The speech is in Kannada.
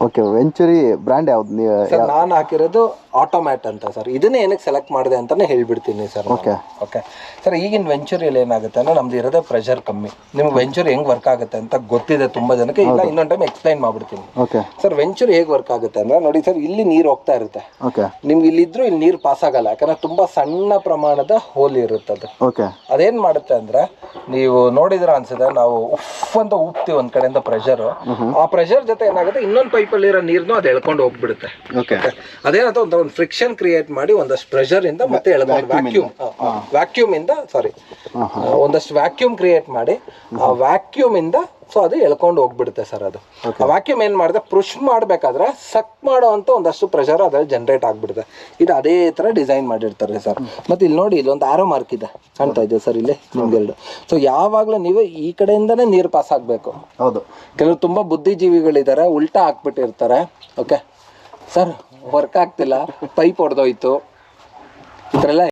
ಓಕೆ, ವೆಂಚುರಿ ಬ್ರ್ಯಾಂಡ್ ಯಾವ್ದು? ಸರ್ ನಾನು ಹಾಕಿರೋದು ಆಟೋಮ್ಯಾಟ್ ಅಂತ ಸರ್. ಇದನ್ನೇ ಏನಕ್ಕೆ ಸೆಲೆಕ್ಟ್ ಮಾಡಿದೆ ಅಂತಾನೆ ಹೇಳ್ಬಿಡ್ತೀನಿ ಸರ್. ಓಕೆ ಓಕೆ ಸರ್, ಈಗಿನ ವೆಂಚುರಿಯಲ್ಲಿ ಏನಾಗುತ್ತೆ ಅಂದ್ರೆ ನಮ್ದು ಇರೋದೇ ಪ್ರೆಷರ್ ಕಮ್ಮಿ. ನಿಮ್ಗೆ ವೆಂಚುರಿ ಹೆಂಗ್ ವರ್ಕ್ ಆಗುತ್ತೆ ಅಂತ ಗೊತ್ತಿದೆ ತುಂಬಾ ಜನಕ್ಕೆ. ಇಲ್ಲ ಇನ್ನೊಂದು ಟೈಮ್ ಎಕ್ಸ್ಪ್ಲೈನ್ ಮಾಡ್ಬಿಡ್ತೀನಿ. ಓಕೆ ಸರ್, ವೆಂಚುರಿ ಹೇಗೆ ವರ್ಕ್ ಆಗುತ್ತೆ ಅಂದ್ರೆ ನೋಡಿ ಸರ್, ಇಲ್ಲಿ ನೀರು ಹೋಗ್ತಾ ಇರುತ್ತೆ. ಓಕೆ, ನಿಮ್ಗೆ ಇಲ್ಲಿದ್ರು ಇಲ್ಲಿ ನೀರು ಪಾಸ್ ಆಗಲ್ಲ, ಯಾಕಂದ್ರೆ ತುಂಬಾ ಸಣ್ಣ ಪ್ರಮಾಣದ ಹೋಲ್ ಇರುತ್ತೆ ಅದು. ಓಕೆ, ಅದೇನ್ ಮಾಡುತ್ತೆ ಅಂದ್ರೆ ನೀವು ನೋಡಿದ್ರ ಅನ್ಸುತ್ತೆ, ನಾವು ಉಫ್ ಅಂತ ಉಪ್ತೀವಿ ಒಂದ್ ಕಡೆಯಿಂದ ಪ್ರೆಷರ್. ಆ ಪ್ರೆಷರ್ ಜೊತೆ ಏನಾಗುತ್ತೆ, ಇನ್ನೊಂದು ಪೈಪಲ್ಲಿ ಇರೋ ನೀರ್ನು ಅದು ಎಳ್ಕೊಂಡು ಹೋಗ್ಬಿಡುತ್ತೆ. ಓಕೆ, ಅದೇನಂತ ಒಂದು ಫ್ರಿಕ್ಷನ್ ಕ್ರಿಯೇಟ್ ಮಾಡಿ ಒಂದಷ್ಟು ಪ್ರೆಷರ್ ಇಂದ ಮತ್ತೆ ಎಳ್ಕೊಂಡು ವ್ಯಾಕ್ಯೂಮ್ ಇಂದ ಒಂದಷ್ಟು ವ್ಯಾಕ್ಯೂಮ್ ಕ್ರಿಯೇಟ್ ಮಾಡಿ ಆ ವ್ಯಾಕ್ಯೂಮ್ ಇಂದ ಸೊ ಅದು ಎಳ್ಕೊಂಡು ಹೋಗ್ಬಿಡುತ್ತೆ ಸರ್. ಅದು ಆ ವ್ಯಾಕ್ಯೂಮ್ ಏನ್ ಮಾಡಿದೆ, ಪುಷ್ ಮಾಡ್ಬೇಕಾದ್ರೆ ಸಕ್ ಮಾಡೋ ಅಂತ ಒಂದಷ್ಟು ಪ್ರೆಷರ್ ಅದ್ರಲ್ಲಿ ಜನರೇಟ್ ಆಗ್ಬಿಡುತ್ತೆ. ಇದು ಅದೇ ತರ ಡಿಸೈನ್ ಮಾಡಿರ್ತಾರೆ ಸರ್. ಮತ್ತೆ ಇಲ್ಲಿ ನೋಡಿ, ಇಲ್ಲೊಂದು ಆರೋ ಮಾರ್ಕ್ ಇದೆ, ಕಾಣ್ತಾ ಇದೆ ಸರ್ ಇಲ್ಲಿ ನಿಮ್ಗೆರಡು. ಸೊ ಯಾವಾಗ್ಲೂ ನೀವು ಈ ಕಡೆಯಿಂದನೇ ನೀರು ಪಾಸ್ ಆಗ್ಬೇಕು. ಹೌದು, ಕೆಲವರು ತುಂಬಾ ಬುದ್ಧಿಜೀವಿಗಳಿದ್ದಾರೆ, ಉಲ್ಟಾ ಹಾಕ್ಬಿಟ್ಟಿರ್ತಾರೆ. ಓಕೆ ಸರ್, ವರ್ಕ್ ಆಗ್ತಿಲ್ಲ, ಪೈಪ್ ಹೊಡೆದೋಯ್ತು, ಈ ಥರ ಎಲ್ಲ